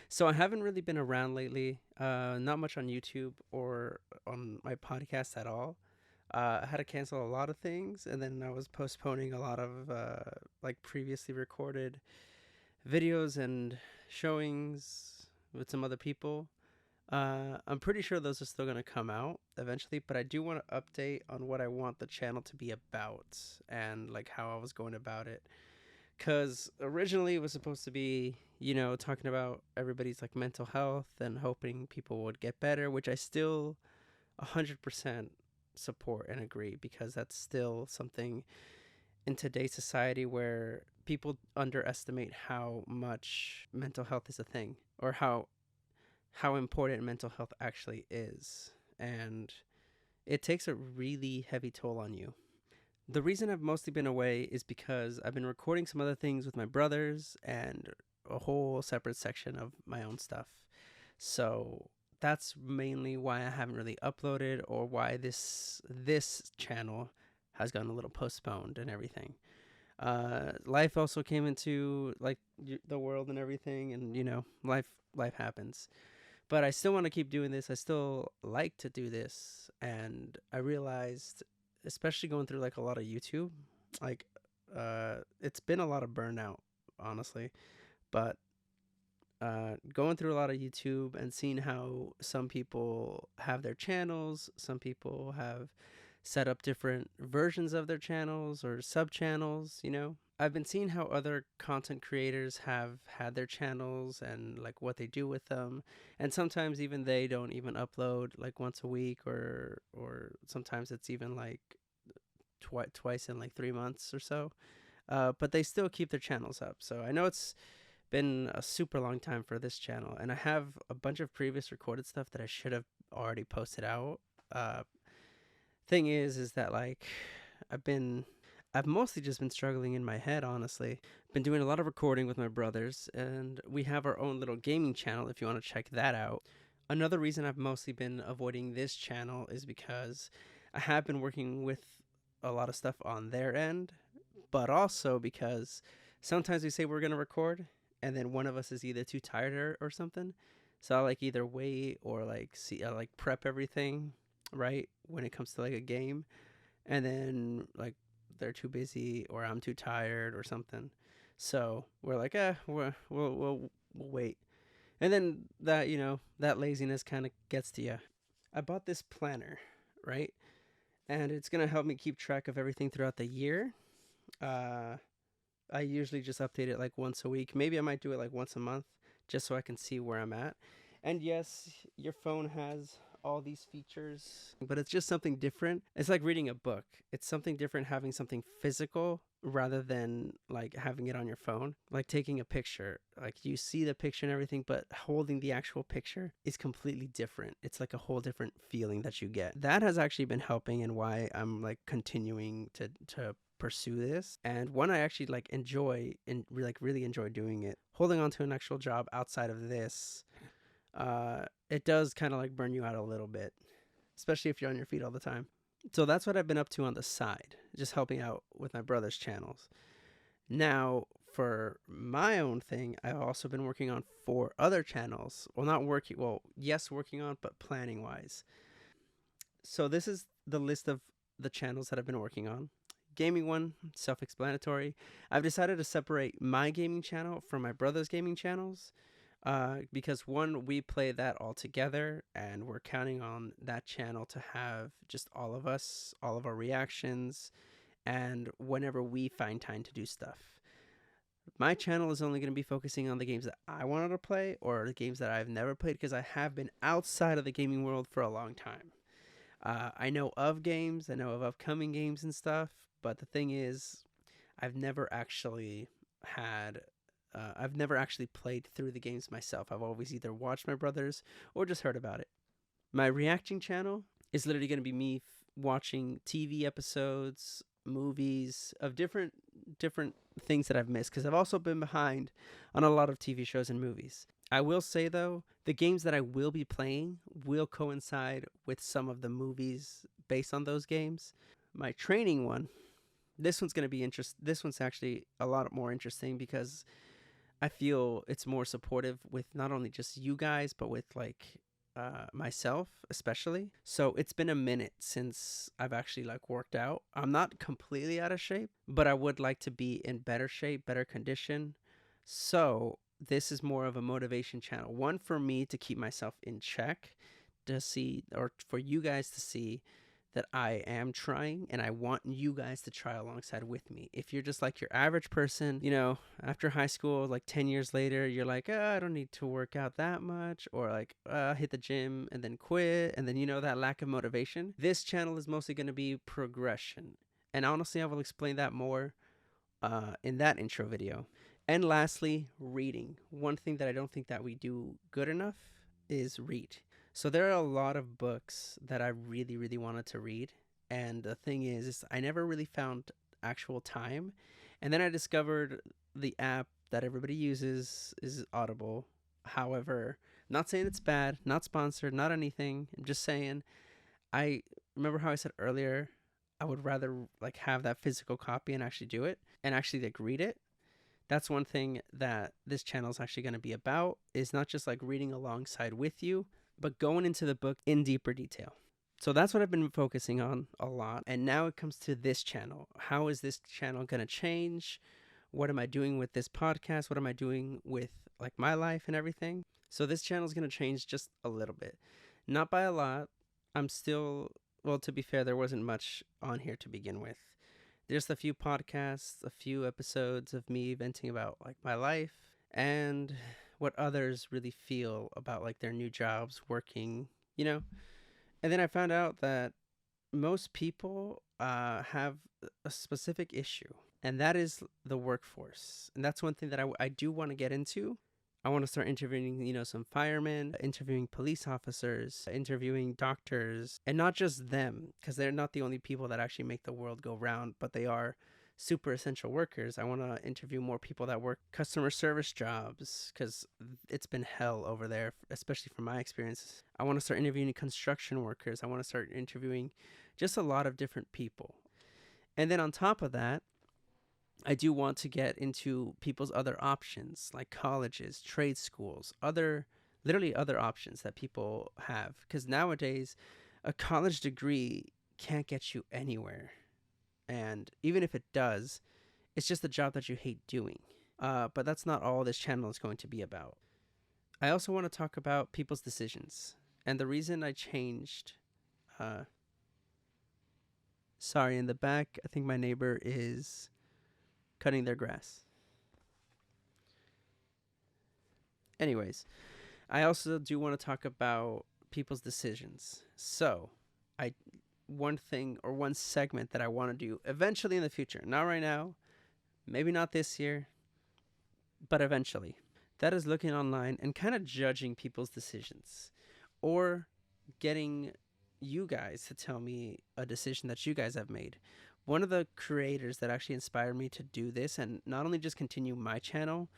So I haven't really been around lately. Not much on YouTube or on my podcast at all. I had to cancel a lot of things, and then I was postponing a lot of like previously recorded videos and showings with some other people. I'm pretty sure those are still going to come out eventually, but I do want to update on what I want the channel to be about and like how I was going about it. Because originally it was supposed to be, talking about everybody's like mental health and hoping people would get better, which I still 100% support and agree, because that's still something in today's society where people underestimate how much mental health is a thing, or how important mental health actually is. And it takes a really heavy toll on you. The reason I've mostly been away is because I've been recording some other things with my brothers and a whole separate section of my own stuff. So that's mainly why I haven't really uploaded, or why this channel has gotten a little postponed and everything. Life also came into like the world and everything, and life happens. But I still want to keep doing this. I still like to do this, and I realized, especially going through like a lot of YouTube, like it's been a lot of burnout, honestly. But going through a lot of YouTube and seeing how some people have their channels, some people have set up different versions of their channels or sub channels, I've been seeing how other content creators have had their channels and like what they do with them. And sometimes even they don't even upload like once a week, or sometimes it's even like twice in like 3 months or so. But they still keep their channels up. So I know it's been a super long time for this channel, and I have a bunch of previous recorded stuff that I should have already posted out. Uh, Thing is that like I've been I've mostly just been struggling in my head, honestly. Been doing a lot of recording with my brothers, and we have our own little gaming channel if you want to check that out. Another reason I've mostly been avoiding this channel is because I have been working with a lot of stuff on their end, but also because sometimes we say we're going to record, and then one of us is either too tired or something. So I like either wait or like see, I like prep everything right when it comes to like a game, and then like they're too busy or I'm too tired or something. So we're like, we'll wait. And then that laziness kind of gets to you. I bought this planner, right? And it's going to help me keep track of everything throughout the year. Uh, I usually just update it like once a week. Maybe I might do it like once a month, just so I can see where I'm at. And yes, your phone has all these features, but it's just something different. It's like reading a book. It's something different having something physical rather than like having it on your phone. Like taking a picture, like you see the picture and everything, but holding the actual picture is completely different. It's like a whole different feeling that you get. That has actually been helping, and why I'm like continuing to pursue this, and one I actually like enjoy, and like really enjoy doing it. Holding on to an actual job outside of this, it does kind of like burn you out a little bit, especially if you're on your feet all the time. So that's what I've been up to on the side, just helping out with my brother's channels. Now, for my own thing, I've also been working on 4 other channels. Well, not working, well, yes, working on, but planning wise. So this is the list of the channels that I've been working on. Gaming one, self-explanatory. I've decided to separate my gaming channel from my brother's gaming channels, because one, we play that all together, and we're counting on that channel to have just all of us, all of our reactions, and whenever we find time to do stuff. My channel is only going to be focusing on the games that I wanted to play, or the games that I've never played, because I have been outside of the gaming world for a long time. I know of games, I know of upcoming games and stuff, but the thing is, I've never actually had, I've never actually played through the games myself. I've always either watched my brothers or just heard about it. My reacting channel is literally going to be me watching TV episodes, movies of different things that I've missed, because I've also been behind on a lot of TV shows and movies. I will say though, the games that I will be playing will coincide with some of the movies based on those games. My training one, this one's going to be this one's actually a lot more interesting, because I feel it's more supportive with not only just you guys, but with like myself especially. So it's been a minute since I've actually like worked out. I'm not completely out of shape, but I would like to be in better shape, better condition. So this is more of a motivation channel. One, for me to keep myself in check, to see, or for you guys to see that I am trying, and I want you guys to try alongside with me. If you're just like your average person, you know, after high school, like 10 years later, you're like, I don't need to work out that much, or like, hit the gym and then quit, and then, you know, that lack of motivation. This channel is mostly going to be progression. And honestly, I will explain that more in that intro video. And lastly, reading. One thing that I don't think that we do good enough is read. So there are a lot of books that I really, really wanted to read. And the thing is I never really found actual time. And then I discovered the app that everybody uses is Audible. However, not saying it's bad, not sponsored, not anything. I'm just saying, I remember how I said earlier, I would rather like have that physical copy and actually do it and actually like read it. That's one thing that this channel is actually going to be about, is not just like reading alongside with you, but going into the book in deeper detail. So that's what I've been focusing on a lot. And now it comes to this channel. How is this channel going to change? What am I doing with this podcast? What am I doing with like my life and everything? So this channel is going to change just a little bit. Not by a lot. I'm still, well, to be fair, there wasn't much on here to begin with. Just a few podcasts, a few episodes of me venting about like my life and what others really feel about like their new jobs working, you know. And then I found out that most people have a specific issue, and that is the workforce. And that's one thing that I do want to get into. I want to start interviewing, you know, some firemen, interviewing police officers, interviewing doctors, and not just them, because they're not the only people that actually make the world go round, but they are super essential workers. I want to interview more people that work customer service jobs, because it's been hell over there, especially from my experience. I want to start interviewing construction workers. I want to start interviewing just a lot of different people. And then on top of that, I do want to get into people's other options, like colleges, trade schools, literally other options that people have. Because nowadays, a college degree can't get you anywhere. And even if it does, it's just a job that you hate doing. But that's not all this channel is going to be about. I also want to talk about people's decisions. And the reason I changed... sorry, in the back, I think my neighbor is cutting their grass. Anyways, I also do want to talk about people's decisions. So, one thing or one segment that I want to do eventually in the future, not right now, maybe not this year, but eventually, that is looking online and kind of judging people's decisions, or getting you guys to tell me a decision that you guys have made. One of the creators that actually inspired me to do this, and not only just continue my channel,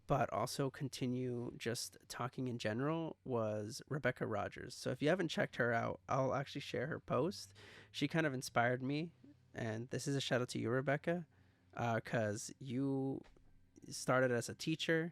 but also continue just talking in general, was Rebecca Rogers. So if you haven't checked her out, I'll actually share her post. She kind of inspired me, and this is a shout out to you, Rebecca, because you started as a teacher,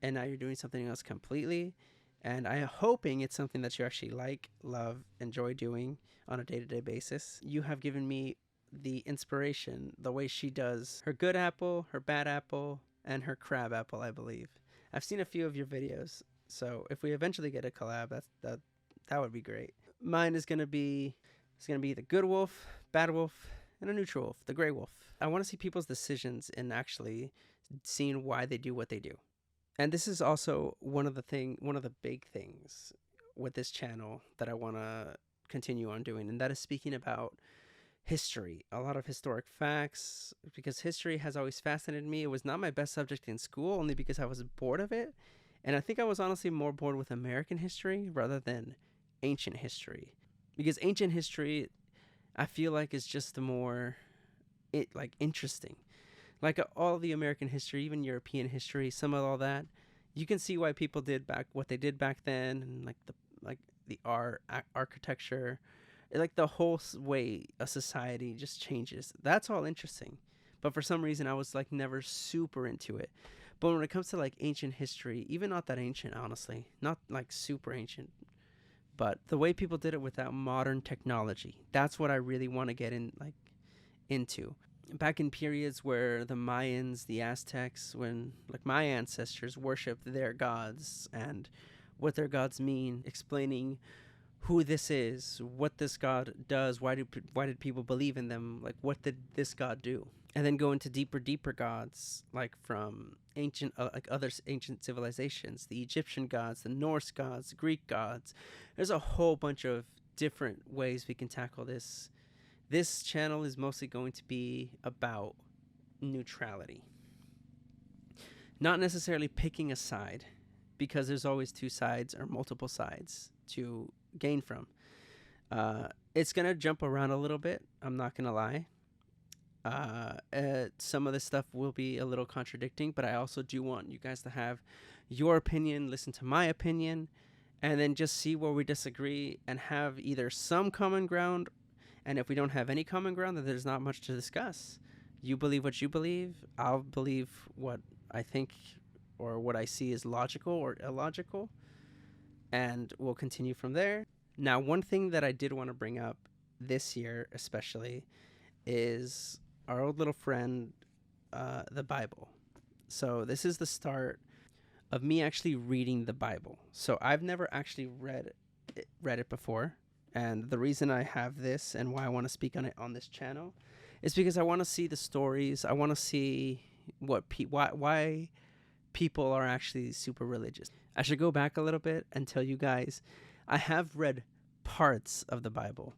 and now you're doing something else completely. And I'm hoping it's something that you actually like, love, enjoy doing on a day-to-day basis. You have given me the inspiration, the way she does her good apple, her bad apple, and her crab apple, I believe. I've seen a few of your videos, so if we eventually get a collab, that would be great. Mine is gonna be the good wolf, bad wolf, and a neutral wolf, the gray wolf. I want to see people's decisions and actually seeing why they do what they do. And this is also one of the big things with this channel that I want to continue on doing, and that is speaking about history, a lot of historic facts, because history has always fascinated me. It was not my best subject in school, only because I was bored of it. And I think I was honestly more bored with American history rather than ancient history, because ancient history, I feel like, is just more interesting. Like all the American history, even European history, some of all that, you can see why people did what they did back then, and the art, architecture, like the whole way a society just changes. That's all interesting. But for some reason, I was like never super into it. But when it comes to like ancient history, even not that ancient, honestly, not like super ancient, but the way people did it without modern technology, that's what I really want to get into. Back in periods where the Mayans, the Aztecs, when like my ancestors worshipped their gods and what their gods mean, explaining who this is, what this god does, why did people believe in them, like what did this god do, and then go into deeper gods, like from ancient like other ancient civilizations, the Egyptian gods, the Norse gods, the Greek gods. There's a whole bunch of different ways we can tackle this. This channel is mostly going to be about neutrality, not necessarily picking a side, because there's always two sides or multiple sides to gain from. It's gonna jump around a little bit, I'm not gonna lie. Some of this stuff will be a little contradicting, but I also do want you guys to have your opinion, listen to my opinion, and then just see where we disagree and have either some common ground. And if we don't have any common ground, then there's not much to discuss. You believe what you believe, I'll believe what I think or what I see is logical or illogical, and we'll continue from there. Now, one thing that I did want to bring up this year especially is our old little friend, the Bible. So this is the start of me actually reading the Bible. So I've never actually read it before, and the reason I have this and why I want to speak on it on this channel is because I want to see the stories. I want to see why people are actually super religious. I should go back a little bit and tell you guys, I have read parts of the Bible.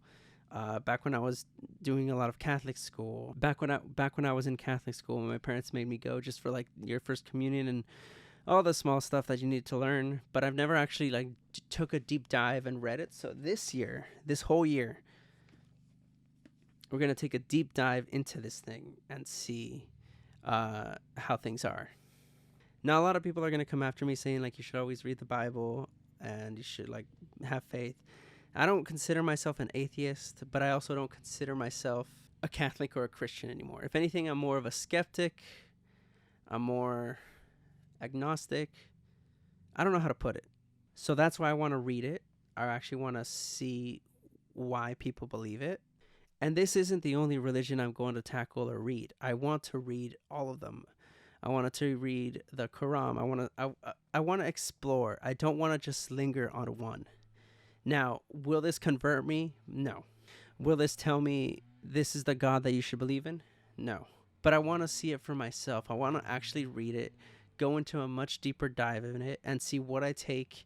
Back when I was doing a lot of Catholic school, back when I was in Catholic school, my parents made me go just for like your first communion and all the small stuff that you need to learn. But I've never actually like took a deep dive and read it. So this whole year, we're gonna take a deep dive into this thing and see how things are. Now, a lot of people are gonna come after me saying like you should always read the Bible and you should like have faith. I don't consider myself an atheist, but I also don't consider myself a Catholic or a Christian anymore. If anything, I'm more of a skeptic. I'm more agnostic. I don't know how to put it. So that's why I want to read it. I actually want to see why people believe it. And this isn't the only religion I'm going to tackle or read. I want to read all of them. I wanted to read the Quran. I want to explore. I don't want to just linger on one. Now, will this convert me? No. Will this tell me this is the God that you should believe in? No. But I want to see it for myself. I want to actually read it, go into a much deeper dive in it, and see what I take.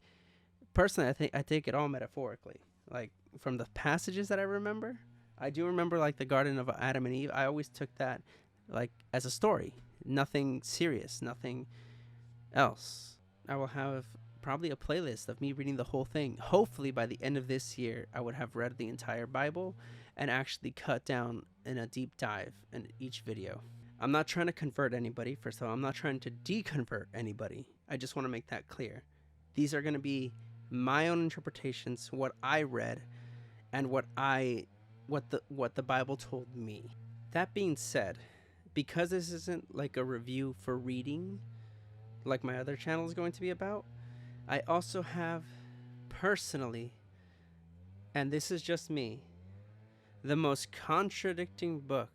Personally, I take it all metaphorically. Like, from the passages that I remember, I do remember, like, the Garden of Adam and Eve. I always took that, like, as a story. Nothing serious, nothing else. I will have probably a playlist of me reading the whole thing. Hopefully by the end of this year, I would have read the entire Bible and actually cut down in a deep dive in each video. I'm not trying to convert anybody. First of all, I'm not trying to deconvert anybody. I just want to make that clear. These are going to be my own interpretations, what I read, and what the Bible told me. That being said, because this isn't like a review for reading, like my other channel is going to be about, I also have personally, and this is just me, the most contradicting book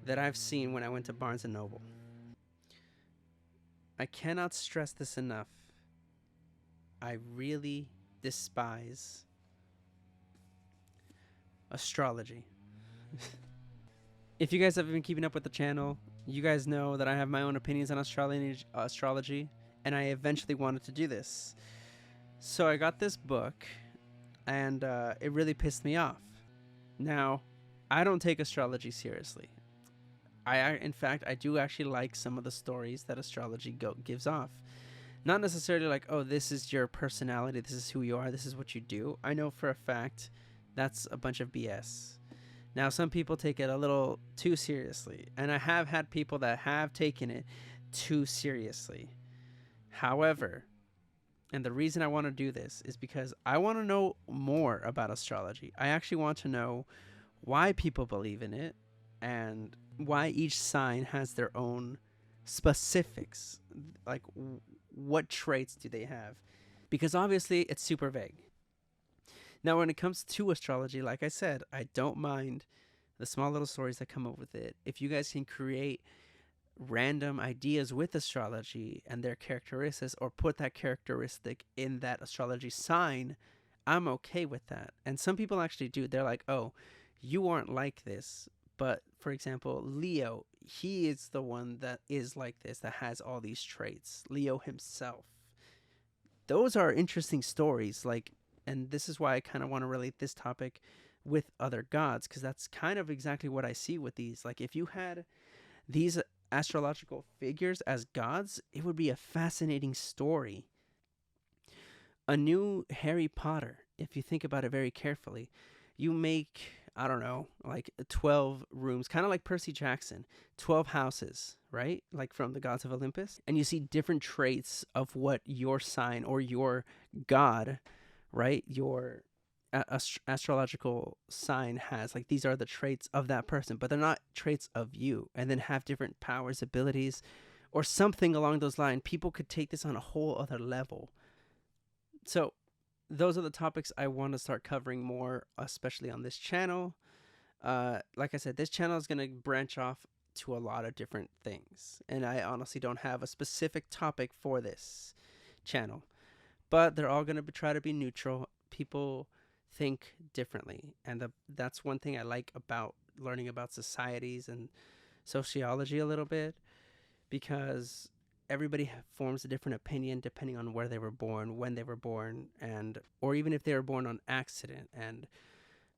that I've seen when I went to Barnes & Noble. I cannot stress this enough. I really despise astrology. If you guys have been keeping up with the channel, you guys know that I have my own opinions on astrology, and I eventually wanted to do this. So I got this book, and it really pissed me off. Now, I don't take astrology seriously. In fact, I do actually like some of the stories that astrology gives off. Not necessarily like, oh, this is your personality, this is who you are, this is what you do. I know for a fact that's a bunch of BS. Now, some people take it a little too seriously, and I have had people that have taken it too seriously. However, and the reason I want to do this is because I want to know more about astrology. I actually want to know why people believe in it and why each sign has their own specifics, like what traits do they have? Because obviously it's super vague. Now, when it comes to astrology, like I said, I don't mind the small little stories that come up with it. If you guys can create random ideas with astrology and their characteristics, or put that characteristic in that astrology sign, I'm okay with that. And some people actually do. They're like, oh, you aren't like this. But for example, Leo, he is the one that is like this, that has all these traits. Leo himself. Those are interesting stories. Like, and this is why I kind of want to relate this topic with other gods, because that's kind of exactly what I see with these. Like, if you had these astrological figures as gods, it would be a fascinating story. A new Harry Potter, if you think about it very carefully, you make, I don't know, like 12 rooms, kind of like Percy Jackson, 12 houses, right? Like from the gods of Olympus. And you see different traits of what your sign or your god, right? Your astrological sign has. Like, these are the traits of that person, but they're not traits of you. And then have different powers, abilities, or something along those lines. People could take this on a whole other level. So those are the topics I want to start covering more, especially on this channel. Like I said, this channel is going to branch off to a lot of different things, and I honestly don't have a specific topic for this channel, but they're all going to try to be neutral. People think differently, and that's one thing I like about learning about societies and sociology a little bit, because everybody forms a different opinion depending on where they were born, when they were born, and or even if they were born on accident. And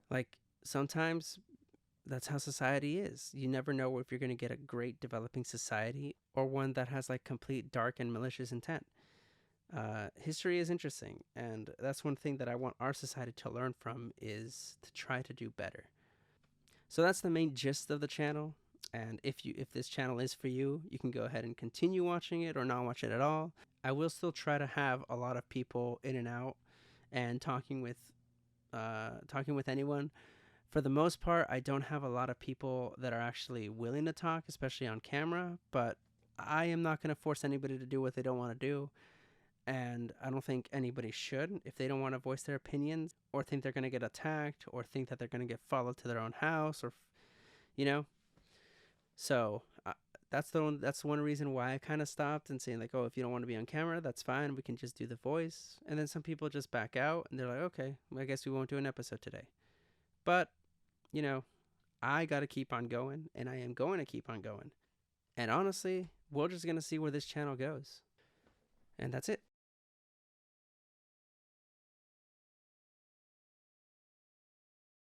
like, sometimes that's how society is. You never know if you're going to get a great developing society or one that has like complete dark and malicious intent. History is interesting, and that's one thing that I want our society to learn from, is to try to do better. So that's the main gist of the channel. And if this channel is for you, you can go ahead and continue watching it or not watch it at all. I will still try to have a lot of people in and out and talking with anyone. For the most part, I don't have a lot of people that are actually willing to talk, especially on camera, but I am not going to force anybody to do what they don't want to do. And I don't think anybody should. If they don't want to voice their opinions, or think they're going to get attacked, or think that they're going to get followed to their own house, or, you know. So that's one reason why I kind of stopped and saying, like, oh, if you don't want to be on camera, that's fine. We can just do the voice. And then some people just back out and they're like, okay, I guess we won't do an episode today. But, you know, I got to keep on going, and I am going to keep on going. And honestly, we're just going to see where this channel goes. And that's it.